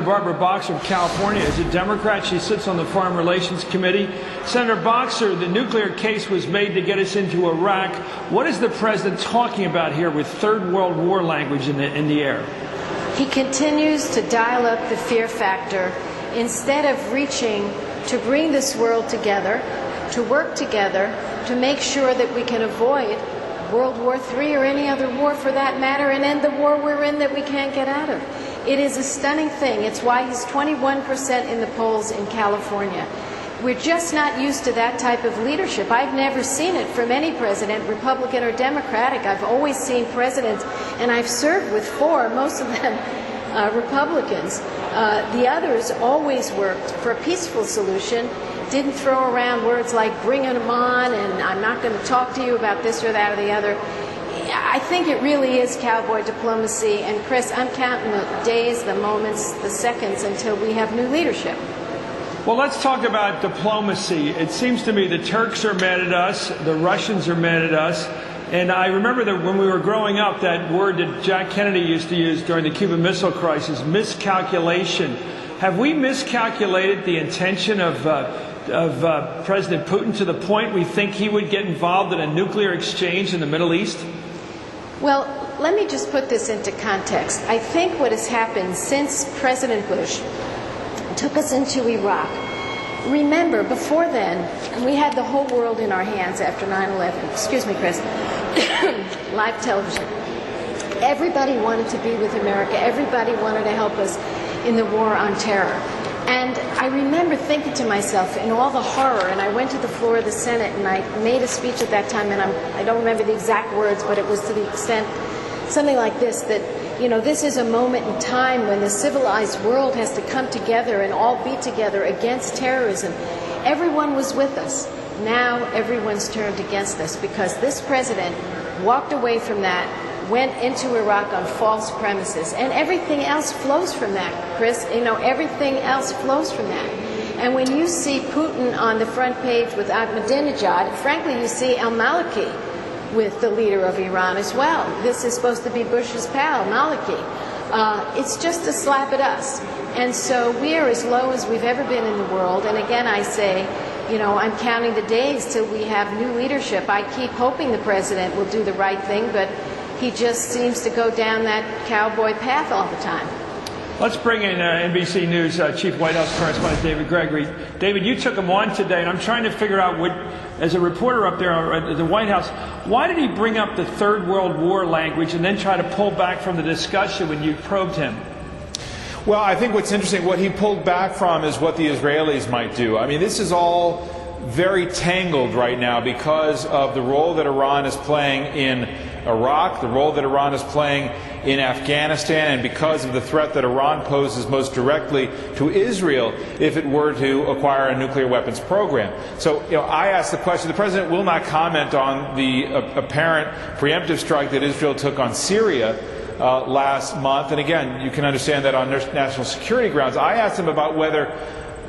Barbara Boxer of California is a Democrat. She sits on the Foreign Relations Committee. Senator Boxer, the nuclear case was made to get us into Iraq. What is the president talking about here with Third World War language in the air? He continues to dial up the fear factor instead of reaching to bring this world together, to work together, to make sure that we can avoid World War III or any other war for that matter, and end the war we're in that we can't get out of. It is a stunning thing. It's why he's 21% in the polls in California. We're just not used to that type of leadership. I've never seen it from any president, Republican or Democratic. I've always seen presidents, and I've served with four, most of them Republicans. The others always worked for a peaceful solution, didn't throw around words like bringing them on and I'm not going to talk to you about this or that or the other. I think it really is cowboy diplomacy, and Chris, I'm counting the days, the moments, the seconds until we have new leadership. Well, let's talk about diplomacy. It seems to me the Turks are mad at us, the Russians are mad at us, and I remember that when we were growing up, that word that Jack Kennedy used to use during the Cuban Missile Crisis, miscalculation. Have we miscalculated the intention of President Putin to the point we think he would get involved in a nuclear exchange in the Middle East? Well, let me just put this into context. I think what has happened since President Bush took us into Iraq, remember, before then, we had the whole world in our hands after 9/11. Excuse me, Chris. Live television. Everybody wanted to be with America. Everybody wanted to help us in the war on terror. And I remember thinking to myself, in all the horror, and I went to the floor of the Senate and I made a speech at that time, and I don't remember the exact words, but it was to the extent, something like this, that, you know, this is a moment in time when the civilized world has to come together and all be together against terrorism. Everyone was with us. Now everyone's turned against us because this president walked away from that, went into Iraq on false premises, and everything else flows from that, Chris. You know, everything else flows from that. And when you see Putin on the front page with Ahmadinejad, frankly, you see al-Maliki with the leader of Iran as well. This is supposed to be Bush's pal, Maliki. It's just a slap at us. And so we are as low as we've ever been in the world. And again, I say, you know, I'm counting the days till we have new leadership. I keep hoping the president will do the right thing, but he just seems to go down that cowboy path all the time. Let's bring in NBC News Chief White House Correspondent David Gregory. David, you took him on today, and I'm trying to figure out, what, as a reporter up there at the White House, why did he bring up the Third World War language and then try to pull back from the discussion when you probed him? Well, I think what's interesting, what he pulled back from is what the Israelis might do. I mean, this is all very tangled right now because of the role that Iran is playing in Iraq, the role that Iran is playing in Afghanistan, and because of the threat that Iran poses most directly to Israel if it were to acquire a nuclear weapons program. So, you know, I asked the question, the president will not comment on the apparent preemptive strike that Israel took on Syria last month, and again, you can understand that on national security grounds. I asked him about whether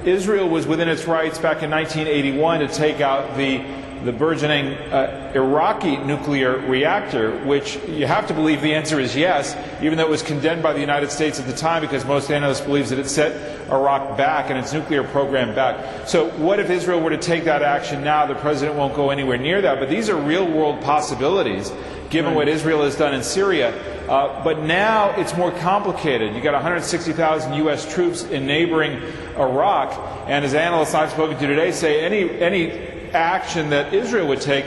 Israel was within its rights back in 1981 to take out the burgeoning Iraqi nuclear reactor, which you have to believe the answer is yes, even though it was condemned by the United States at the time because most analysts believe that it set Iraq back and its nuclear program back. So what if Israel were to take that action now? The president won't go anywhere near that, but these are real-world possibilities given what Israel has done in Syria. But now it's more complicated. You've got 160,000 U.S. troops in neighboring Iraq, and as analysts I've spoken to today say, any action that Israel would take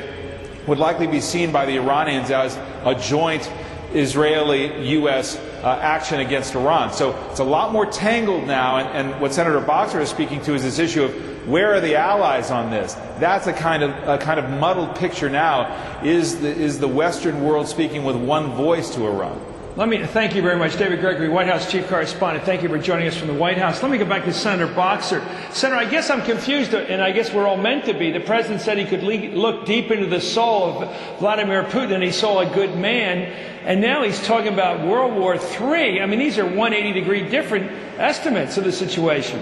would likely be seen by the Iranians as a joint Israeli-U.S. action against Iran. So it's a lot more tangled now, and what Senator Boxer is speaking to is this issue of where are the allies on this? That's a kind of muddled picture now. Is the Western world speaking with one voice to Iran? Let me thank you very much, David Gregory, White House Chief Correspondent. Thank you for joining us from the White House. Let me go back to Senator Boxer. Senator, I guess I'm confused, and I guess we're all meant to be. The president said he could look deep into the soul of Vladimir Putin, and he saw a good man. And now he's talking about World War III. I mean, these are 180-degree different estimates of the situation.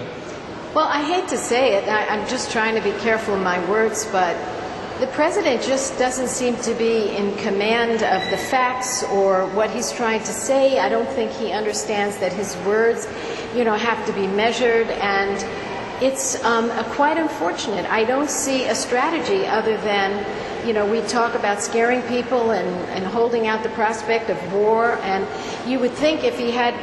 Well, I hate to say it. I'm just trying to be careful in my words, but the president just doesn't seem to be in command of the facts or what he's trying to say. I don't think he understands that his words have to be measured, and it's quite unfortunate. I don't see a strategy other than, we talk about scaring people and holding out the prospect of war, and you would think if he had,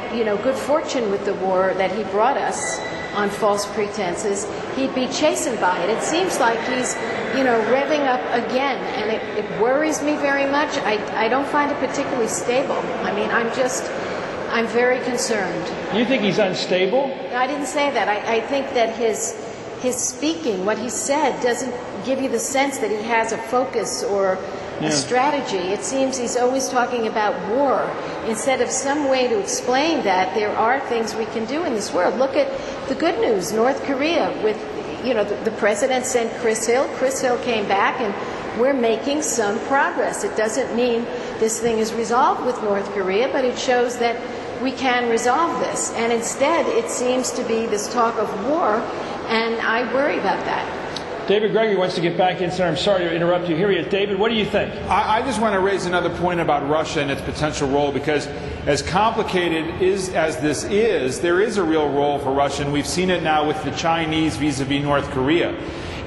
good fortune with the war that he brought us on false pretenses, he'd be chastened by it. It seems like he's, revving up again, and it worries me very much. I don't find it particularly stable. I mean, I'm very concerned. You think he's unstable? I didn't say that. I think that his speaking, what he said, doesn't give you the sense that he has a focus or a strategy. It seems he's always talking about war instead of some way to explain that there are things we can do in this world. Look at the good news, North Korea, with, the president sent Chris Hill. Chris Hill came back, and we're making some progress. It doesn't mean this thing is resolved with North Korea, but it shows that we can resolve this. And instead, it seems to be this talk of war, and I worry about that. David Gregory wants to get back in, sir. I'm sorry to interrupt you. Here he is. David, what do you think? I just want to raise another point about Russia and its potential role, because as complicated as this is, there is a real role for Russia, and we've seen it now with the Chinese vis-a-vis North Korea.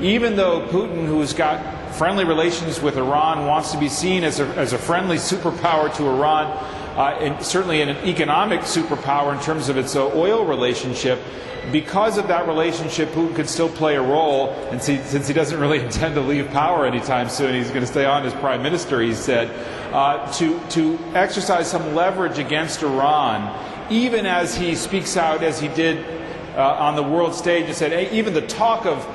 Even though Putin, who's got friendly relations with Iran, wants to be seen as a friendly superpower to Iran, and certainly an economic superpower in terms of its oil relationship, because of that relationship, Putin could still play a role, and since he doesn't really intend to leave power anytime soon, he's going to stay on as prime minister, he said, to exercise some leverage against Iran, even as he speaks out, as he did on the world stage, and said, hey, even the talk of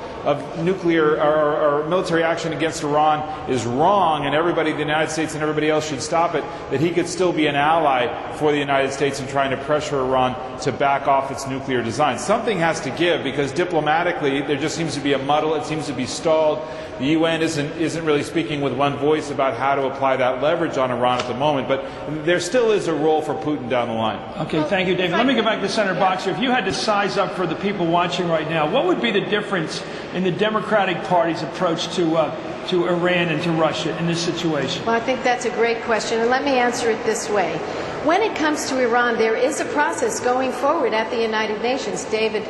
nuclear or military action against Iran is wrong, and everybody, the United States and everybody else should stop it, that he could still be an ally for the United States in trying to pressure Iran to back off its nuclear design. Something has to give, because diplomatically there just seems to be a muddle. It seems to be stalled. The UN isn't really speaking with one voice about how to apply that leverage on Iran at the moment, but there still is a role for Putin down the line. Okay, thank you, David. Let me go back to Senator Boxer. If you had to size up for the people watching right now, what would be the difference in the Democratic Party's approach to Iran and to Russia in this situation? Well, I think that's a great question, and let me answer it this way. When it comes to Iran, there is a process going forward at the United Nations. David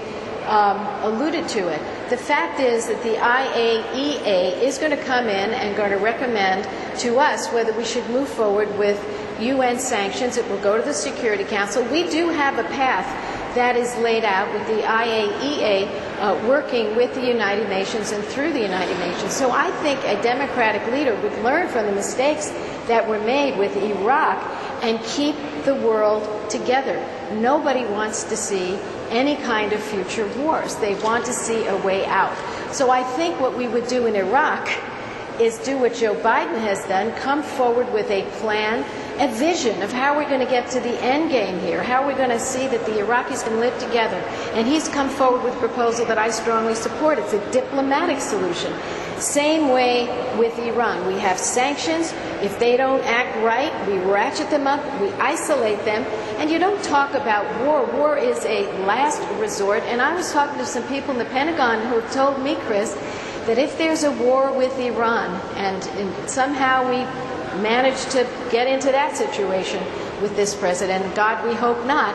alluded to it. The fact is that the IAEA is going to come in and going to recommend to us whether we should move forward with UN sanctions. It will go to the Security Council. We do have a path that is laid out with the IAEA working with the United Nations and through the United Nations. So I think a democratic leader would learn from the mistakes that were made with Iraq and keep the world together. Nobody wants to see any kind of future wars. They want to see a way out. So I think what we would do in Iraq is do what Joe Biden has done, come forward with a plan, a vision of how we're going to get to the end game here, how we're going to see that the Iraqis can live together. And he's come forward with a proposal that I strongly support. It's a diplomatic solution. Same way with Iran. We have sanctions. If they don't act right, we ratchet them up, we isolate them, and you don't talk about war. War is a last resort. And I was talking to some people in the Pentagon who have told me, Chris, that if there's a war with Iran and somehow we manage to get into that situation with this president, and God, we hope not,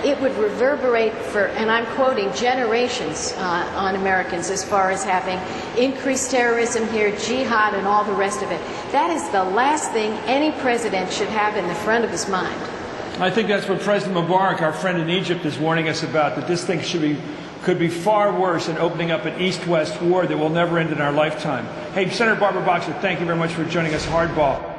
it would reverberate for, and I'm quoting, generations on Americans as far as having increased terrorism here, jihad, and all the rest of it. That is the last thing any president should have in the front of his mind. I think that's what President Mubarak, our friend in Egypt, is warning us about, that this thing could be far worse in opening up an East-West war that will never end in our lifetime. Hey, Senator Barbara Boxer, thank you very much for joining us. Hardball.